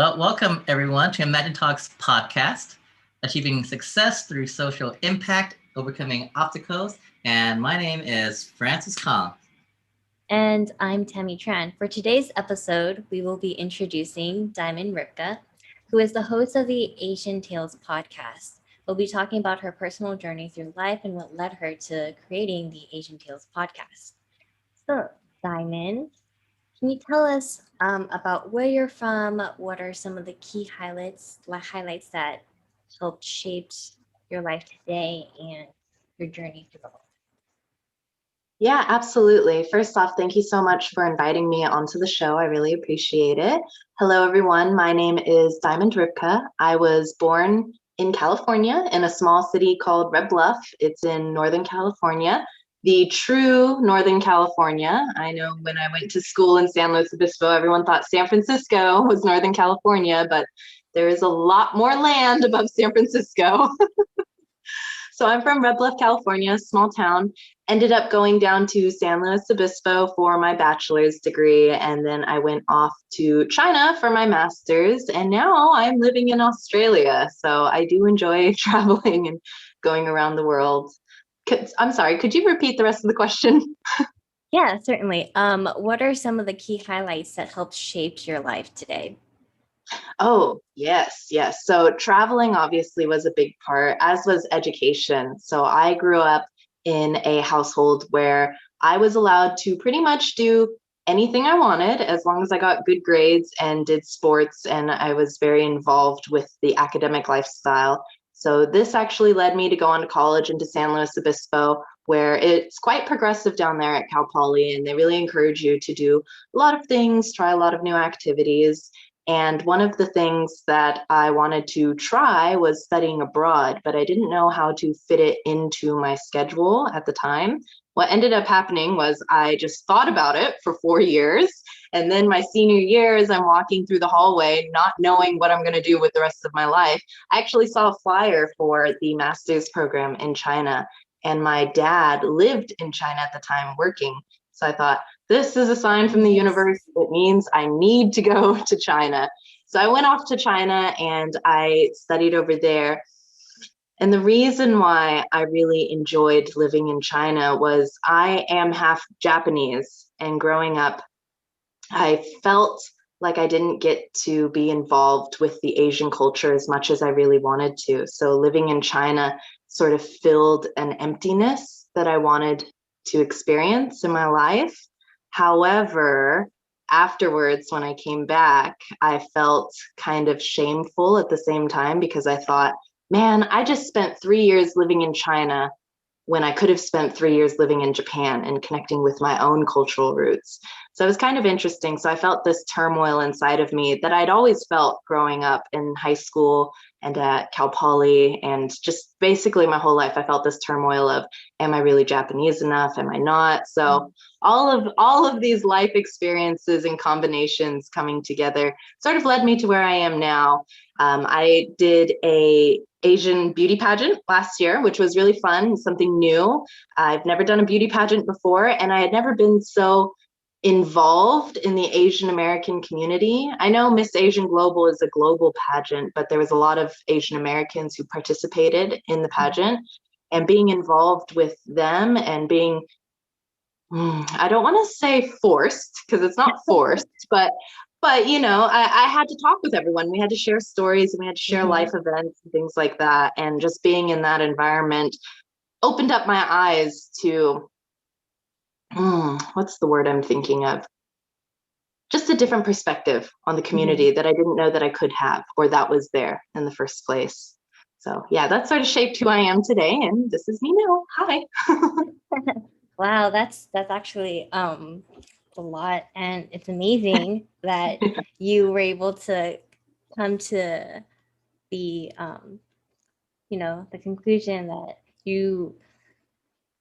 Well, welcome everyone to Imagine Talks podcast, achieving success through social impact, overcoming obstacles. And my name is Francis Kong. And I'm Tammy Tran. For today's episode, we will be introducing Diamond Ripka, who is the host of the Asian Tales podcast. We'll be talking about her personal journey through life and what led her to creating the Asian Tales podcast. So, Diamond, can you tell us about where you're from? What are some of the key highlights that helped shape your life today and your journey through the world? Yeah, absolutely. First off, thank you so much for inviting me onto the show. I really appreciate it. Hello, everyone. My name is Diamond Ripka. I was born in California in a small city called Red Bluff. It's in Northern California, the true Northern California. I know when I went to school in San Luis Obispo, everyone thought San Francisco was Northern California, but there is a lot more land above San Francisco. So I'm from Red Bluff, California, small town. Ended up going down to San Luis Obispo for my bachelor's degree, and then I went off to China for my master's, and now I'm living in Australia. So I do enjoy traveling and going around the world. I'm sorry, could you repeat the rest of the question? Yeah, certainly. What are some of the key highlights that helped shape your life today? Oh, yes, yes. So traveling obviously was a big part, as was education. So I grew up in a household where I was allowed to pretty much do anything I wanted as long as I got good grades and did sports, and I was very involved with the academic lifestyle. So this actually led me to go on to college into San Luis Obispo, where it's quite progressive down there at Cal Poly, and they really encourage you to do a lot of things, try a lot of new activities. And one of the things that I wanted to try was studying abroad, but I didn't know how to fit it into my schedule at the time. What ended up happening was I just thought about it for 4 years. And then my senior year, as I'm walking through the hallway, not knowing what I'm going to do with the rest of my life, I actually saw a flyer for the master's program in China. And my dad lived in China at the time working. So I thought, this is a sign from the universe. It means I need to go to China. So I went off to China and I studied over there. And the reason why I really enjoyed living in China was I am half Japanese. And growing up, I felt like I didn't get to be involved with the Asian culture as much as I really wanted to. So living in China sort of filled an emptiness that I wanted to experience in my life. However, afterwards, when I came back, I felt kind of shameful at the same time because I thought, man, I just spent 3 years living in China when I could have spent 3 years living in Japan and connecting with my own cultural roots. So it was kind of interesting. So I felt this turmoil inside of me that I'd always felt growing up in high school and at Cal Poly, and just basically my whole life. I felt this turmoil of, am I really Japanese enough? Am I not? So all of these life experiences and combinations coming together sort of led me to where I am now. I did a Asian beauty pageant last year, which was really fun, something new. I've never done a beauty pageant before, and I had never been so involved in the Asian American community. I know Miss Asian Global is a global pageant, but there was a lot of Asian Americans who participated in the pageant, and being involved with them and being, I don't want to say forced because it's not forced, but I had to talk with everyone. We had to share stories and we had to share life events and things like that. And just being in that environment opened up my eyes to, what's the word I'm thinking of? Just a different perspective on the community that I didn't know that I could have, or that was there in the first place. So yeah, that sort of shaped who I am today. And this is me now. Hi. Wow, that's actually a lot, and it's amazing that you were able to come to the the conclusion that you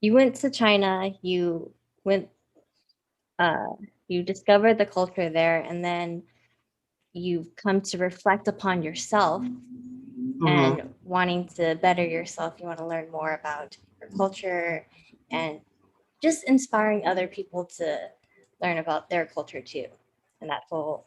went to China, went you discovered the culture there, and then you've come to reflect upon yourself and wanting to better yourself. You want to learn more about your culture and just inspiring other people to learn about their culture too. And that whole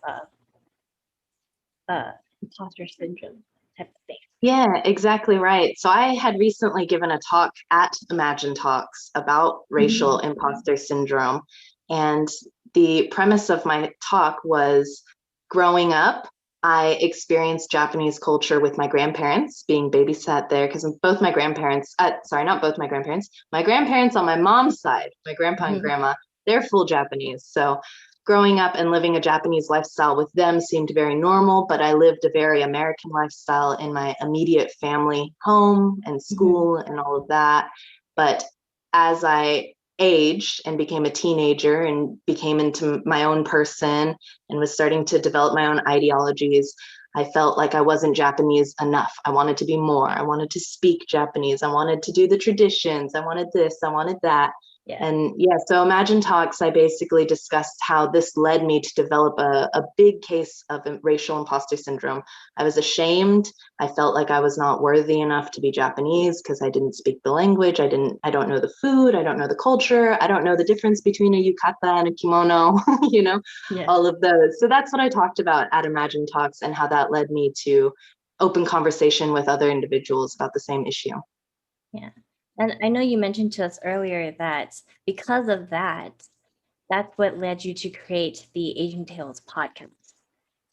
imposter syndrome type of thing. Yeah, exactly right. So I had recently given a talk at Imagine Talks about racial imposter syndrome. And the premise of my talk was growing up, I experienced Japanese culture with my grandparents, being babysat there, because both my grandparents, sorry, not both my grandparents on my mom's side, my grandpa and grandma, they're full Japanese. So growing up and living a Japanese lifestyle with them seemed very normal, but I lived a very American lifestyle in my immediate family home and school and all of that. But as I aged and became a teenager and became into my own person and was starting to develop my own ideologies, I felt like I wasn't Japanese enough. I wanted to be more. I wanted to speak Japanese. I wanted to do the traditions. I wanted this. I wanted that. Yeah. And yeah, so Imagine Talks, I basically discussed how this led me to develop a big case of racial imposter syndrome. I was ashamed. I felt like I was not worthy enough to be Japanese because I didn't speak the language. I don't know the food. I don't know the culture. I don't know the difference between a yukata and a kimono, all of those. So that's what I talked about at Imagine Talks and how that led me to open conversation with other individuals about the same issue. Yeah. And I know you mentioned to us earlier that because of that, that's what led you to create the Asian Tales podcast.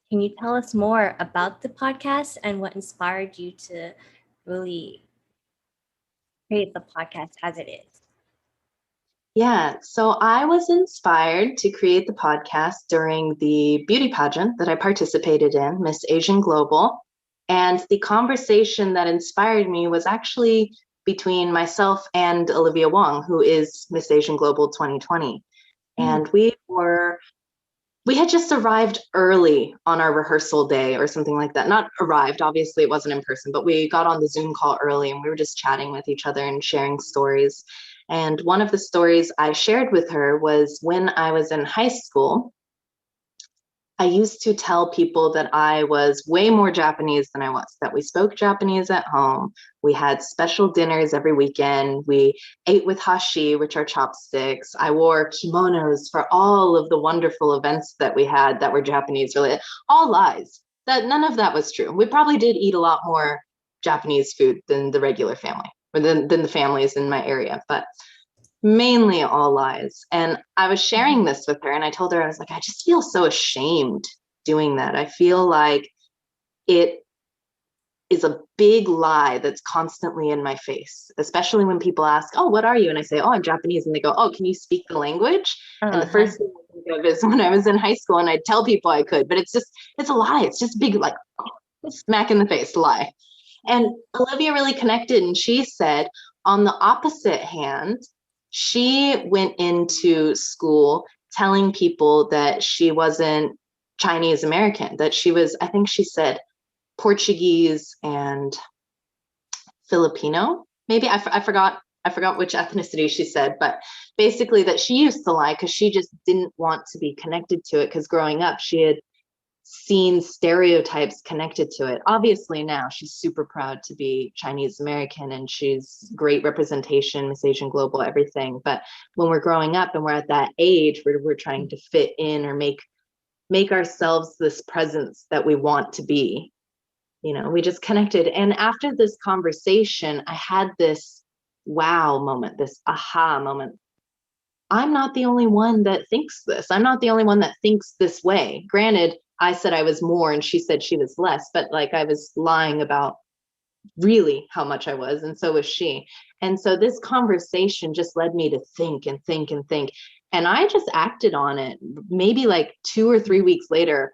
Can you tell us more about the podcast and what inspired you to really create the podcast as it is? Yeah, so I was inspired to create the podcast during the beauty pageant that I participated in, Miss Asian Global. And the conversation that inspired me was actually between myself and Olivia Wong, who is Miss Asian Global 2020. And we had just arrived early on our rehearsal day or something like that. Not arrived, obviously it wasn't in person, but we got on the Zoom call early and we were just chatting with each other and sharing stories. And one of the stories I shared with her was when I was in high school, I used to tell people that I was way more Japanese than I was, that we spoke Japanese at home. We had special dinners every weekend. We ate with hashi, which are chopsticks. I wore kimonos for all of the wonderful events that we had that were Japanese related. All lies. That none of that was true. We probably did eat a lot more Japanese food than the regular family, or than the families in my area. But mainly all lies. And I was sharing this with her and I told her, I was like, I just feel so ashamed doing that. I feel like it is a big lie that's constantly in my face, especially when people ask, oh, what are you? And I say, oh, I'm Japanese. And they go, oh, can you speak the language? And the first thing I think of is when I was in high school and I'd tell people I could, but it's a lie. It's just big, like smack in the face lie. And Olivia really connected and she said, on the opposite hand, she went into school telling people that she wasn't Chinese American, that she was, I think she said Portuguese and Filipino. Maybe I forgot which ethnicity she said, but basically that she used to lie because she just didn't want to be connected to it because growing up she had seen stereotypes connected to it. Obviously now she's super proud to be Chinese American and she's great representation, Miss Asian Global, everything. But when we're growing up and we're at that age where we're trying to fit in or make ourselves this presence that we want to be, we just connected. And after this conversation, I had this wow moment, this aha moment. I'm not the only one that thinks this. I'm not the only one that thinks this way. Granted, I said I was more and she said she was less, but like I was lying about really how much I was, and so was she. And so this conversation just led me to think and think and think. And I just acted on it. Maybe like 2 or 3 weeks later,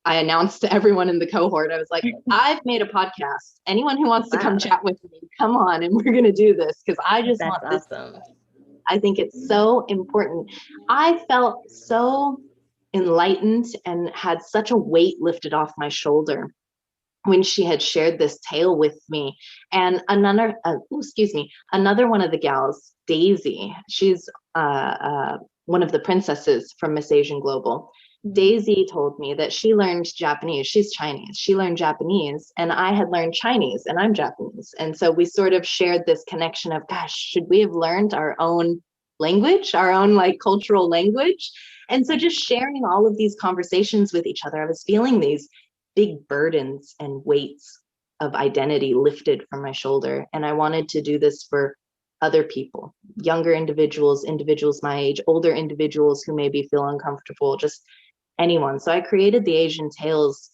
I announced to everyone in the cohort, I was like, I've made a podcast. Anyone who wants to come chat with me, come on, and we're going to do this because I just want this. Awesome. I think it's so important. I felt so enlightened and had such a weight lifted off my shoulder when she had shared this tale with me. And another one of the gals, Daisy, she's one of the princesses from Miss Asian Global. Daisy told me that she learned Japanese. She's Chinese. She learned Japanese and I had learned Chinese and I'm Japanese. And so we sort of shared this connection of, gosh, should we have learned our own language, our own like cultural language? And so just sharing all of these conversations with each other, I was feeling these big burdens and weights of identity lifted from my shoulder. And I wanted to do this for other people, younger individuals, individuals my age, older individuals who maybe feel uncomfortable, just anyone. So I created the Asian Tales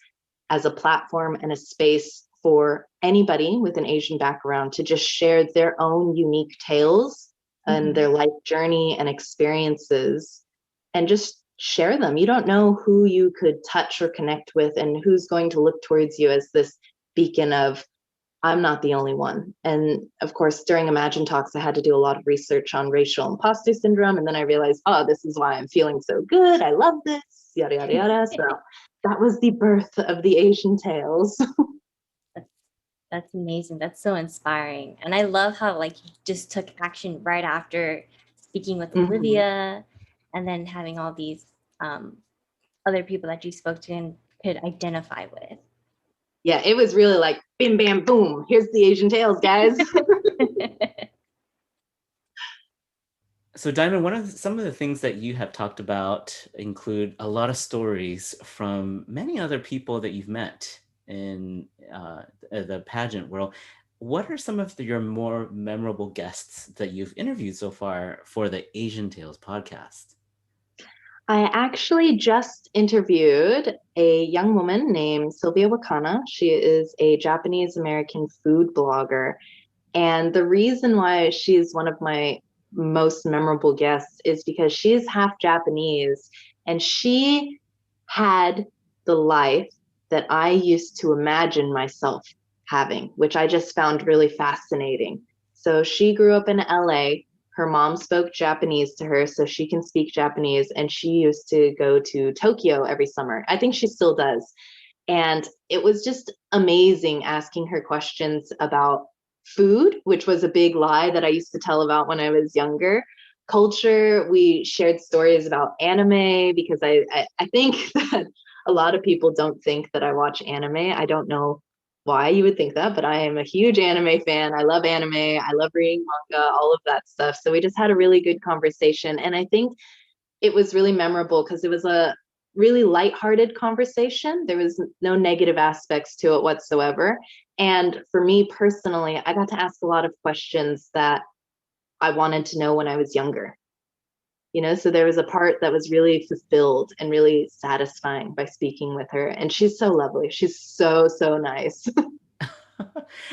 as a platform and a space for anybody with an Asian background to just share their own unique tales and their life journey and experiences, and just share them. You don't know who you could touch or connect with and who's going to look towards you as this beacon of, I'm not the only one. And of course, during Imagine Talks, I had to do a lot of research on racial imposter syndrome. And then I realized, oh, this is why I'm feeling so good. I love this, yada, yada, yada. So that was the birth of the Asian Tales. That's amazing. That's so inspiring. And I love how like you just took action right after speaking with Olivia, and then having all these other people that you spoke to and could identify with. Yeah, it was really like bim, bam, boom. Here's the Asian Tales, guys. So Diamond, some of the things that you have talked about include a lot of stories from many other people that you've met in the pageant world. What are some of your more memorable guests that you've interviewed so far for the Asian Tales podcast? I actually just interviewed a young woman named Sylvia Wakana. She is a Japanese American food blogger. And the reason why she's one of my most memorable guests is because she is half Japanese, and she had the life that I used to imagine myself having, which I just found really fascinating. So she grew up in LA. Her mom spoke Japanese to her so she can speak Japanese, and she used to go to Tokyo every summer. I think she still does. And it was just amazing asking her questions about food, which was a big lie that I used to tell about when I was younger. Culture, we shared stories about anime, because I think that a lot of people don't think that I watch anime. I don't know why you would think that, but I am a huge anime fan. I love anime. I love reading manga, all of that stuff. So we just had a really good conversation. And I think it was really memorable because it was a really lighthearted conversation. There was no negative aspects to it whatsoever. And for me personally, I got to ask a lot of questions that I wanted to know when I was younger. You know, so there was a part that was really fulfilled and really satisfying by speaking with her. And she's so lovely. She's so, so nice.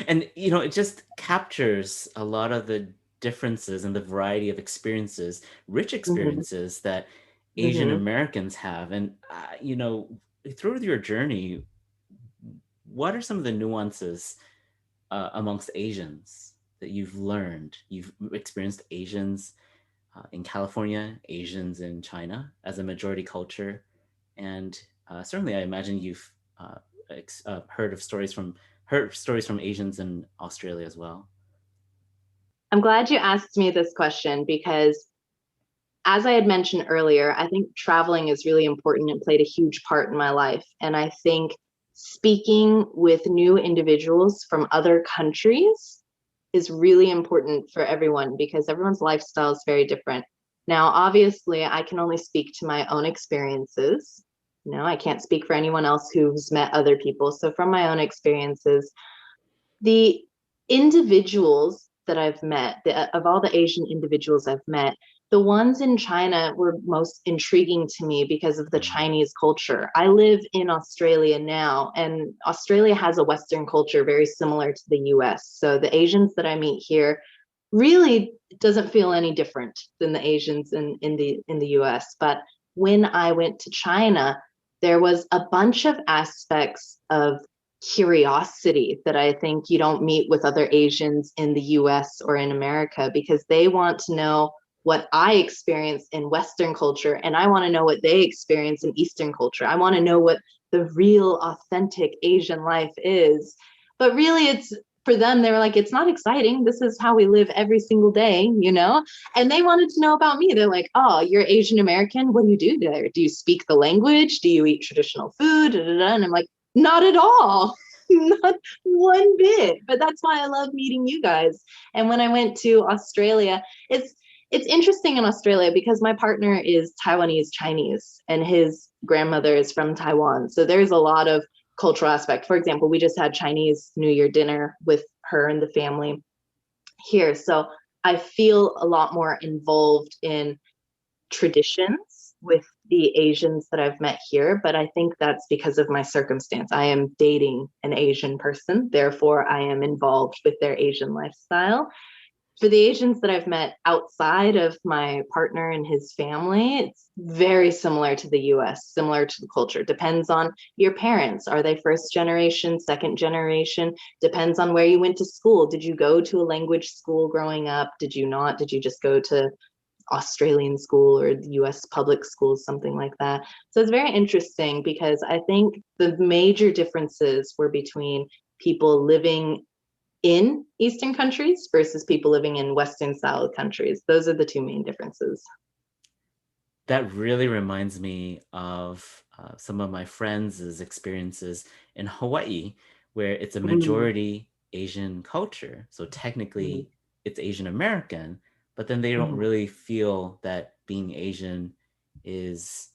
And, you know, it just captures a lot of the differences and the variety of experiences, rich experiences that Asian Americans have. And, you know, through your journey, what are some of the nuances amongst Asians that you've learned? You've experienced Asians in California, Asians in China as a majority culture. And certainly I imagine you've heard stories from Asians in Australia as well. I'm glad you asked me this question, because as I had mentioned earlier, I think traveling is really important and played a huge part in my life. And I think speaking with new individuals from other countries is really important for everyone, because everyone's lifestyle is very different. Now, obviously, I can only speak to my own experiences. You know, I can't speak for anyone else who's met other people. So from my own experiences, the individuals that I've met, of all the Asian individuals I've met, the ones in China were most intriguing to me because of the Chinese culture. I live in Australia now, and Australia has a Western culture very similar to the US. So the Asians that I meet here really doesn't feel any different than the Asians in the US. But when I went to China, there was a bunch of aspects of curiosity that I think you don't meet with other Asians in the US or in America, because they want to know what I experience in Western culture, and I want to know what they experience in Eastern culture. I want to know what the real authentic Asian life is. But really, it's for them, they were like, it's not exciting. This is how we live every single day, you know? And they wanted to know about me. They're like, oh, you're Asian American. What do you do there? Do you speak the language? Do you eat traditional food? And I'm like, not at all. Not one bit. But that's why I love meeting you guys. And when I went to Australia, it's interesting in Australia because my partner is Taiwanese Chinese and his grandmother is from Taiwan. So there's a lot of cultural aspect. For example, we just had Chinese New Year dinner with her and the family here. So I feel a lot more involved in traditions with the Asians that I've met here, but I think that's because of my circumstance. I am dating an Asian person, therefore I am involved with their Asian lifestyle. For the Asians that I've met outside of my partner and his family, it's very similar to the US, similar to the culture. Depends on your parents. Are they first generation, second generation? Depends on where you went to school. Did you go to a language school growing up? Did you not? Did you just go to Australian school or the US public schools, something like that? So it's very interesting because I think the major differences were between people living in Eastern countries versus people living in Western style countries. Those are the two main differences. That really reminds me of some of my friends' experiences in Hawaii, where it's a majority Asian culture. So technically it's Asian American, but then they don't really feel that being Asian is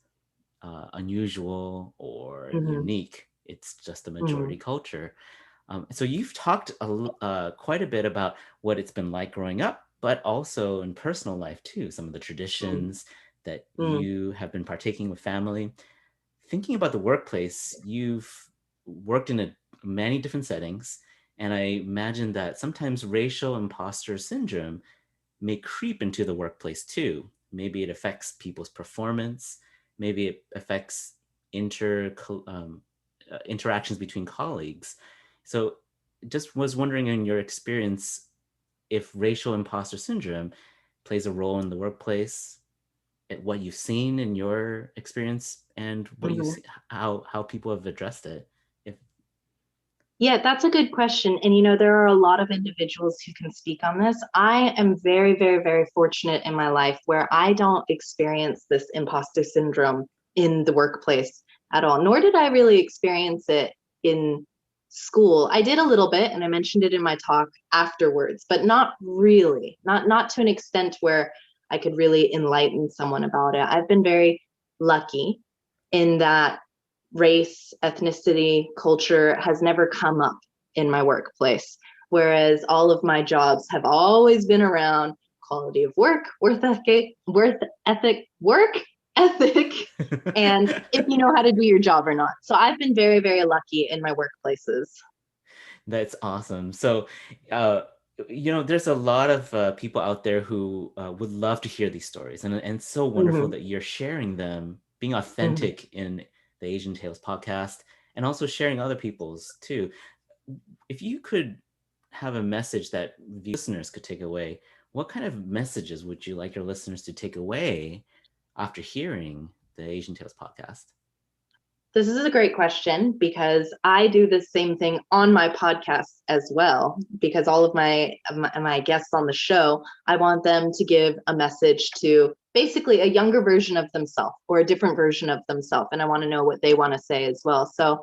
unusual or unique. It's just a majority culture. So you've talked quite a bit about what it's been like growing up, but also in personal life too, some of the traditions that you have been partaking with family. Thinking about the workplace, you've worked in many different settings, and I imagine that sometimes racial imposter syndrome may creep into the workplace too. Maybe it affects people's performance, maybe it affects interactions between colleagues. So just was wondering, in your experience, if racial imposter syndrome plays a role in the workplace, at what you've seen in your experience, and what you see, how people have addressed it. Yeah, that's a good question. And, there are a lot of individuals who can speak on this. I am very, very, very fortunate in my life where I don't experience this imposter syndrome in the workplace at all, nor did I really experience it in school. I did a little bit, and I mentioned it in my talk afterwards, but not really, not to an extent where I could really enlighten someone about it. I've been very lucky in that race, ethnicity, culture has never come up in my workplace. Whereas all of my jobs have always been around quality of work, work ethic, and if you know how to do your job or not. So I've been very, very lucky in my workplaces. That's awesome. So, there's a lot of people out there who would love to hear these stories, and it's so wonderful that you're sharing them, being authentic in the Asian Tales podcast, and also sharing other people's too. If you could have a message that the listeners could take away, what kind of messages would you like your listeners to take away after hearing the Asian Tales podcast? This is a great question because I do the same thing on my podcast as well, because all of my guests on the show, I want them to give a message to basically a younger version of themselves or a different version of themselves. And I want to know what they want to say as well. So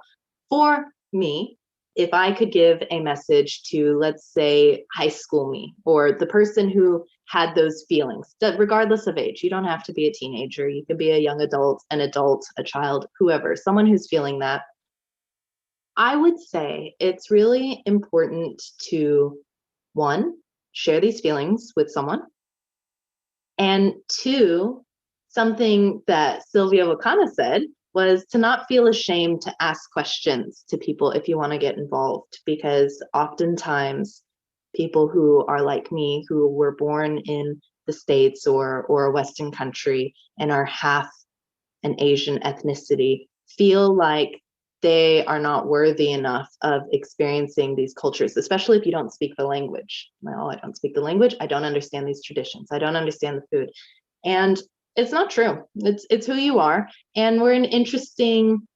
for me, if I could give a message to, let's say, high school me, or the person who had those feelings, that regardless of age, you don't have to be a teenager, you could be a young adult, an adult, a child, whoever, someone who's feeling that, I would say it's really important to, one, share these feelings with someone, and two, something that Sylvia Wakana said was to not feel ashamed to ask questions to people if you want to get involved, because oftentimes people who are like me, who were born in the States or a Western country and are half an Asian ethnicity, feel like they are not worthy enough of experiencing these cultures, especially if you don't speak the language. Well, I don't speak the language. I don't understand these traditions. I don't understand the food. And it's not true. It's who you are. And we're an interesting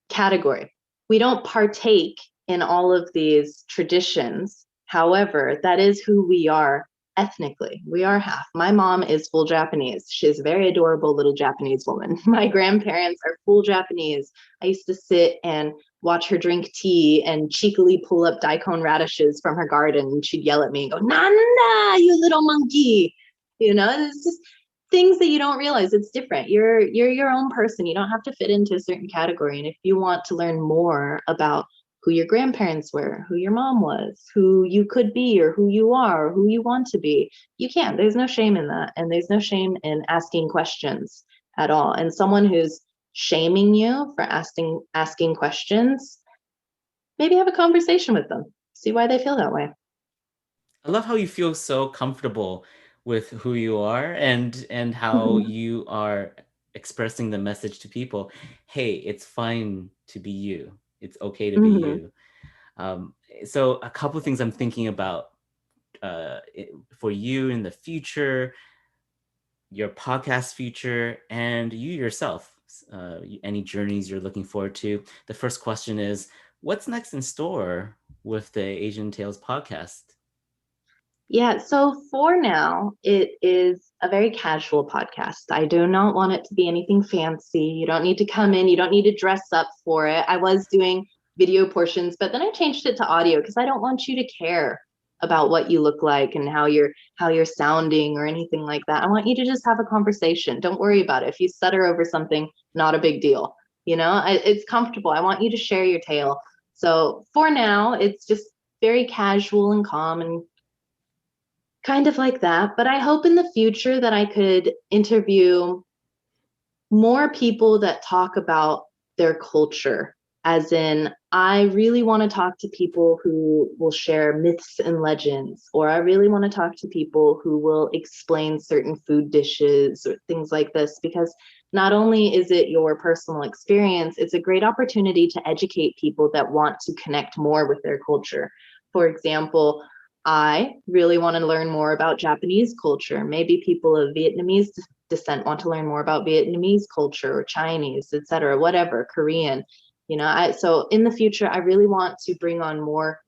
category. We don't partake in all of these traditions. However, that is who we are ethnically. We are half. My mom is full Japanese. She's a very adorable little Japanese woman. My grandparents are full Japanese. I used to sit and watch her drink tea and cheekily pull up daikon radishes from her garden. And she'd yell at me and go, "Nanda, you little monkey." It's just things that you don't realize. It's different. You're your own person. You don't have to fit into a certain category. And if you want to learn more about who your grandparents were, who your mom was, who you could be, or who you are, or who you want to be, you can. There's no shame in that. And there's no shame in asking questions at all. And someone who's shaming you for asking questions, maybe have a conversation with them. See why they feel that way. I love how you feel so comfortable with who you are and how you are expressing the message to people. Hey, it's fine to be you. It's okay to be you. So a couple of things I'm thinking about for you in the future, your podcast future, and you yourself, any journeys you're looking forward to. The first question is, what's next in store with the Asian Tales podcast? Yeah, so for now, it is a very casual podcast. I do not want it to be anything fancy. You don't need to come in, you don't need to dress up for it. I was doing video portions, but then I changed it to audio because I don't want you to care about what you look like and how you're sounding or anything like that. I want you to just have a conversation. Don't worry about it. If you stutter over something, not a big deal. It's comfortable. I want you to share your tale. So for now, it's just very casual and calm and kind of like that. But I hope in the future that I could interview more people that talk about their culture. As in, I really want to talk to people who will share myths and legends, or I really want to talk to people who will explain certain food dishes or things like this, because not only is it your personal experience, it's a great opportunity to educate people that want to connect more with their culture. For example, I really want to learn more about Japanese culture. Maybe people of Vietnamese descent want to learn more about Vietnamese culture, or Chinese, etc., whatever, Korean. So in the future, I really want to bring on more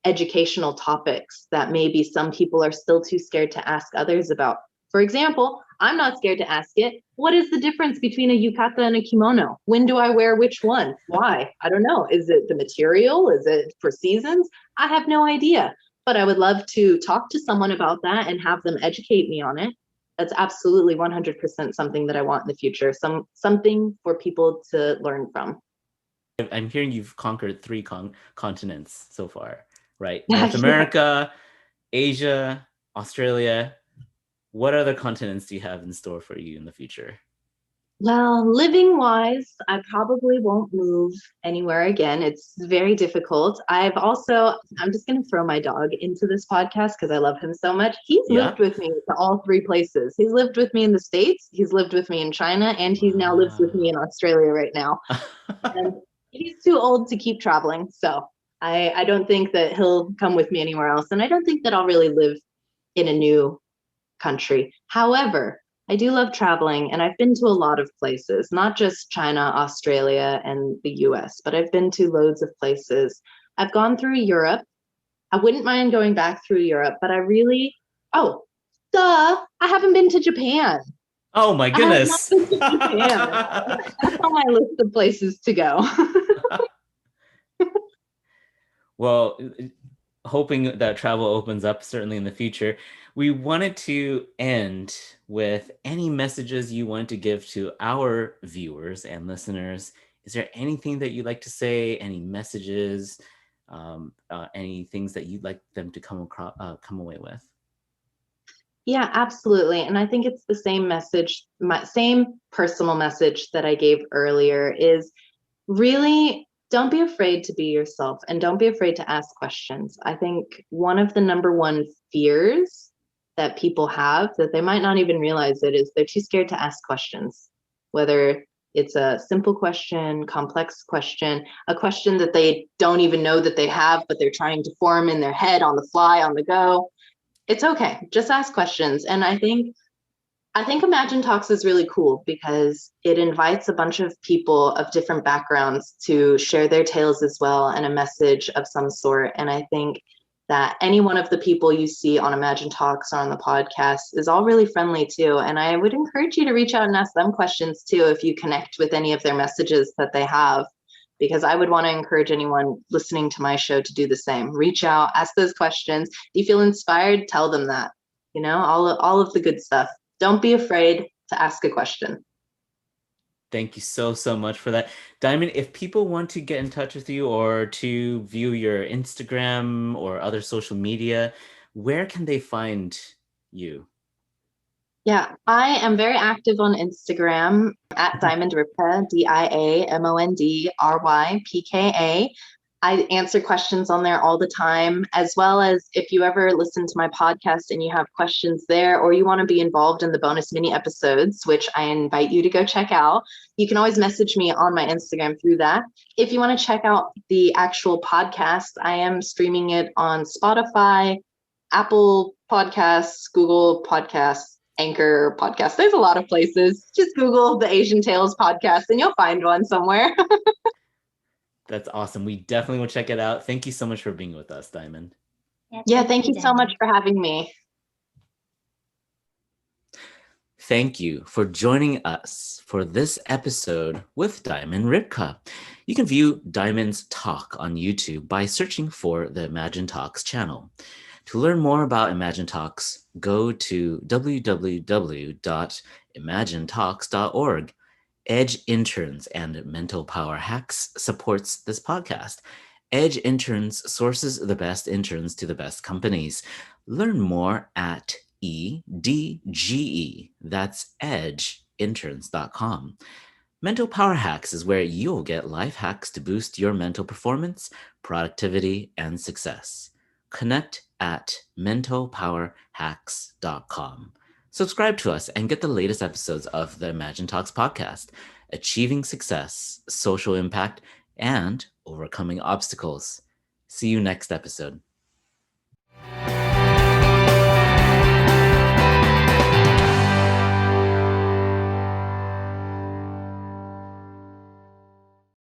educational topics that maybe some people are still too scared to ask others about. For example, I'm not scared to ask it. What is the difference between a yukata and a kimono? When do I wear which one? Why? I don't know. Is it the material? Is it for seasons? I have no idea. But I would love to talk to someone about that and have them educate me on it. That's absolutely 100% something that I want in the future. Something for people to learn from. I'm hearing you've conquered 3 continents so far, right? North America, Asia, Australia. What other continents do you have in store for you in the future? Well, living wise, I probably won't move anywhere again. It's very difficult. I'm just going to throw my dog into this podcast because I love him so much. He's lived with me to all 3 places. He's lived with me in the States, he's lived with me in China, and he now lives with me in Australia right now. And he's too old to keep traveling. So I don't think that he'll come with me anywhere else. And I don't think that I'll really live in a new country. However, I do love traveling, and I've been to a lot of places, not just China, Australia, and the US, but I've been to loads of places. I've gone through Europe. I wouldn't mind going back through Europe, but I haven't been to Japan. Oh my goodness. That's on my list of places to go. Well, hoping that travel opens up certainly in the future. We wanted to end with any messages you want to give to our viewers and listeners. Is there anything that you'd like to say? Any messages? Any things that you'd like them to come away with? Yeah, absolutely. And I think it's the same message, my same personal message that I gave earlier is really don't be afraid to be yourself and don't be afraid to ask questions. I think one of the number one fears that people have that they might not even realize it is they're too scared to ask questions, whether it's a simple question, complex question, a question that they don't even know that they have, but they're trying to form in their head on the fly, on the go. It's okay. Just ask questions. And I think Imagine Talks is really cool because it invites a bunch of people of different backgrounds to share their tales as well and a message of some sort. And I think that any one of the people you see on Imagine Talks or on the podcast is all really friendly too. And I would encourage you to reach out and ask them questions too if you connect with any of their messages that they have, because I would want to encourage anyone listening to my show to do the same. Reach out, ask those questions. If you feel inspired, tell them that, all of the good stuff. Don't be afraid to ask a question. Thank you so much for that. Diamond, if people want to get in touch with you or to view your Instagram or other social media, where can they find you? Yeah, I am very active on Instagram at Diamond Ripka, DIAMONDRYPKA. I answer questions on there all the time, as well as if you ever listen to my podcast and you have questions there, or you want to be involved in the bonus mini episodes, which I invite you to go check out, you can always message me on my Instagram through that. If you want to check out the actual podcast, I am streaming it on Spotify, Apple Podcasts, Google Podcasts, Anchor Podcast. There's a lot of places. Just Google the Asian Tales podcast and you'll find one somewhere. That's awesome. We definitely will check it out. Thank you so much for being with us, Diamond. Yeah, thank you so much for having me. Thank you for joining us for this episode with Diamond Ripka. You can view Diamond's talk on YouTube by searching for the Imagine Talks channel. To learn more about Imagine Talks, go to www.imaginetalks.org. Edge Interns and Mental Power Hacks supports this podcast. Edge Interns sources the best interns to the best companies. Learn more at EDGE, that's edgeinterns.com. Mental Power Hacks is where you'll get life hacks to boost your mental performance, productivity, and success. Connect at mentalpowerhacks.com. Subscribe to us and get the latest episodes of the Imagine Talks podcast, achieving success, social impact, and overcoming obstacles. See you next episode.